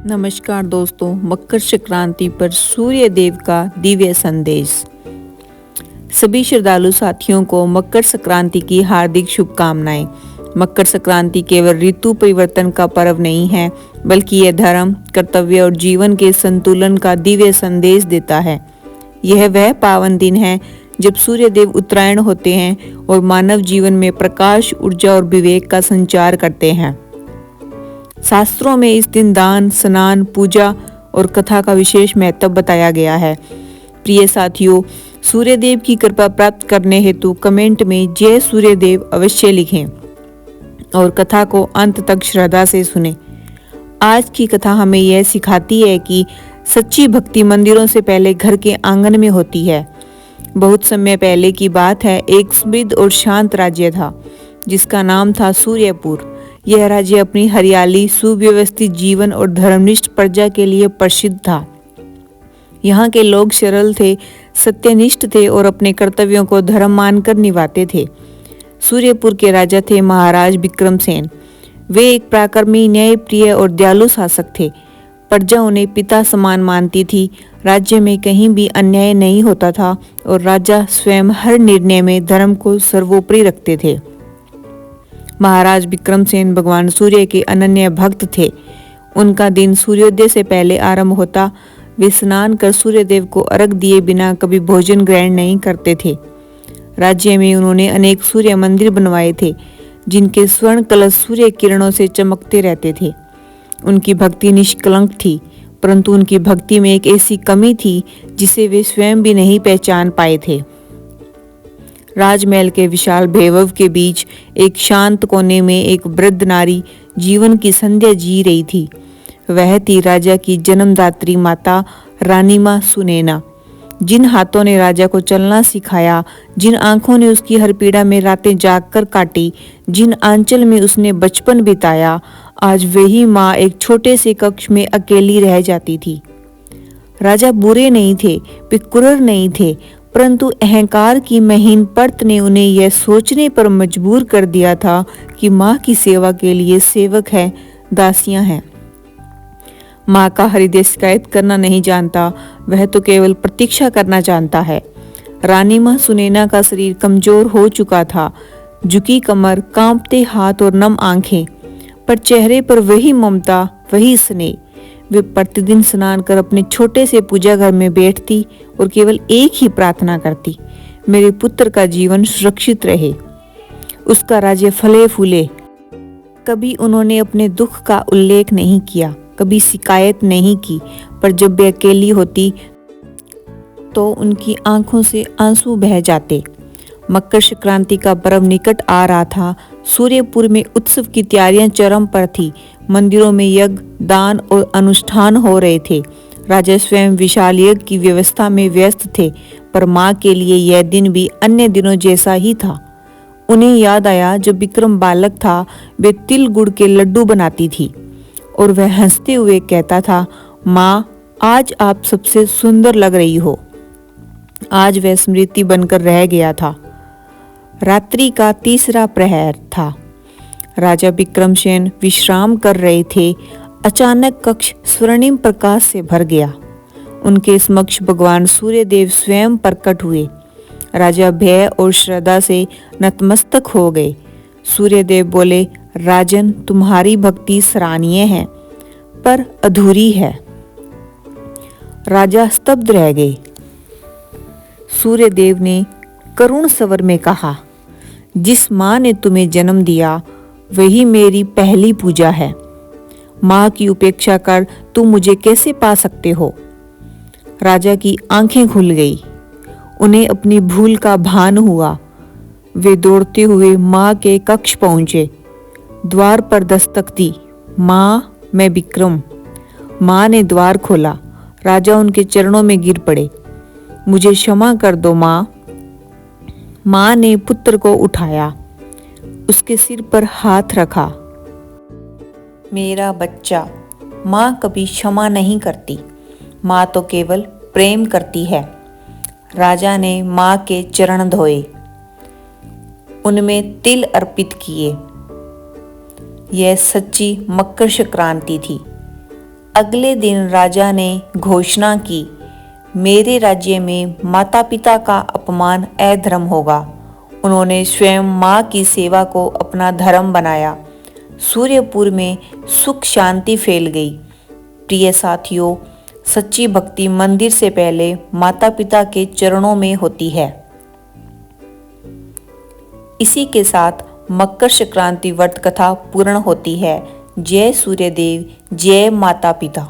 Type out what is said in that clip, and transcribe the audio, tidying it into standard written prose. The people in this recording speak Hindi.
नमस्कार दोस्तों, मकर संक्रांति पर सूर्य देव का दिव्य संदेश। सभी श्रद्धालु साथियों को मकर संक्रांति की हार्दिक शुभकामनाएं। मकर संक्रांति केवल ऋतु परिवर्तन का पर्व नहीं है, बल्कि यह धर्म, कर्तव्य और जीवन के संतुलन का दिव्य संदेश देता है। यह वह पावन दिन है जब सूर्य देव उत्तरायण होते हैं और मानव जीवन में प्रकाश, ऊर्जा और विवेक का संचार करते हैं। शास्त्रों में इस दिन दान, स्नान, पूजा और कथा का विशेष महत्व बताया गया है। प्रिय साथियों, सूर्यदेव की कृपा प्राप्त करने हेतु कमेंट में जय सूर्यदेव अवश्य लिखें और कथा को अंत तक श्रद्धा से सुनें। आज की कथा हमें यह सिखाती है कि सच्ची भक्ति मंदिरों से पहले घर के आंगन में होती है। बहुत समय पहले की बात है, एक समृद्ध और शांत राज्य था जिसका नाम था सूर्यपुर। यह राज्य अपनी हरियाली, सुव्यवस्थित जीवन और धर्मनिष्ठ प्रजा के लिए प्रसिद्ध था। यहाँ के लोग सरल थे, सत्यनिष्ठ थे और अपने कर्तव्यों को धर्म मानकर निभाते थे। सूर्यपुर के राजा थे महाराज विक्रमसेन। वे एक पराक्रमी, न्यायप्रिय और दयालु शासक थे। प्रजा उन्हें पिता समान मानती थी। राज्य में कहीं भी अन्याय नहीं होता था और राजा स्वयं हर निर्णय में धर्म को सर्वोपरि रखते थे। महाराज विक्रमसेन भगवान सूर्य के अनन्य भक्त थे। उनका दिन सूर्योदय से पहले आरंभ होता। वे स्नान कर सूर्यदेव को अर्घ दिए बिना कभी भोजन ग्रहण नहीं करते थे। राज्य में उन्होंने अनेक सूर्य मंदिर बनवाए थे, जिनके स्वर्ण कलश सूर्य किरणों से चमकते रहते थे। उनकी भक्ति निष्कलंक थी, परंतु उनकी भक्ति में एक ऐसी कमी थी जिसे वे स्वयं भी नहीं पहचान पाए थे। राजमहल के विशाल वैभव के बीच एक शांत कोने में एक वृद्ध नारी जीवन की संध्या जी रही थी। वह थी राजा की जन्मदात्री माता रानी मां सुनैना। जिन हाथों ने राजा को चलना सिखाया, जिन आंखों ने उसकी हर पीड़ा में रातें जागकर काटी, जिन आंचल में उसने बचपन बिताया, आज वही माँ एक छोटे से कक्ष में अकेली रह जाती थी। राजा बुरे नहीं थे, वे क्रूर नहीं थे, परंतु अहंकार की महीन परत ने उन्हें यह सोचने पर मजबूर कर दिया था कि माँ की सेवा के लिए सेवक है, दासियां हैं। माँ का हृदय शिकायत करना नहीं जानता, वह तो केवल प्रतीक्षा करना जानता है। रानी माँ सुनैना का शरीर कमजोर हो चुका था, झुकी कमर, कांपते हाथ और नम आंखें, पर चेहरे पर वही ममता, वही स्नेह। वे प्रतिदिन स्नान कर अपने छोटे से पूजा घर में बैठती और केवल एक ही प्रार्थना करती, मेरे पुत्र का जीवन सुरक्षित रहे, उसका राज्य फले फूले। कभी उन्होंने अपने दुख का उल्लेख नहीं किया, कभी शिकायत नहीं की, पर जब वे अकेली होती तो उनकी आंखों से आंसू बह जाते। मकर संक्रांति का पर्व निकट आ रहा था। सूर्यपुर में उत्सव की तैयारियां चरम पर थी। मंदिरों में यज्ञ, दान और अनुष्ठान हो रहे थे। राजा स्वयं विशाल यज्ञ की व्यवस्था में व्यस्त थे, पर माँ के लिए यह दिन भी अन्य दिनों जैसा ही था। उन्हें याद आया, जब विक्रम बालक था वे तिल गुड़ के लड्डू बनाती थी और वह हंसते हुए कहता था, माँ आज आप सबसे सुंदर लग रही हो। आज वह स्मृति बनकर रह गया था। रात्रि का तीसरा प्रहर था। राजा विक्रमसेन विश्राम कर रहे थे। अचानक कक्ष स्वर्णिम प्रकाश से भर गया। उनके समक्ष भगवान सूर्यदेव स्वयं प्रकट हुए। राजा भय और श्रद्धा से नतमस्तक हो गए। सूर्यदेव बोले, राजन, तुम्हारी भक्ति सराहनीय है, पर अधूरी है। राजा स्तब्ध रह गए। सूर्यदेव ने करुण स्वर में कहा, जिस माँ ने तुम्हें जन्म दिया वही मेरी पहली पूजा है। माँ की उपेक्षा कर तुम मुझे कैसे पा सकते हो? राजा की आंखें खुल गई। उन्हें अपनी भूल का भान हुआ। वे दौड़ते हुए माँ के कक्ष पहुंचे। द्वार पर दस्तक दी। माँ, मैं विक्रम। माँ ने द्वार खोला। राजा उनके चरणों में गिर पड़े। मुझे क्षमा कर दो माँ। माँ ने पुत्र को उठाया, उसके सिर पर हाथ रखा। मेरा बच्चा, माँ कभी क्षमा नहीं करती, माँ तो केवल प्रेम करती है। राजा ने माँ के चरण धोए, उनमें तिल अर्पित किए। यह सच्ची मकर संक्रांति थी। अगले दिन राजा ने घोषणा की, मेरे राज्य में माता पिता का अपमान अधर्म होगा। उन्होंने स्वयं माँ की सेवा को अपना धर्म बनाया। सूर्यपुर में सुख शांति फैल गई। प्रिय साथियों, सच्ची भक्ति मंदिर से पहले माता पिता के चरणों में होती है। इसी के साथ मकर संक्रांति व्रत कथा पूर्ण होती है। जय सूर्यदेव, जय माता पिता।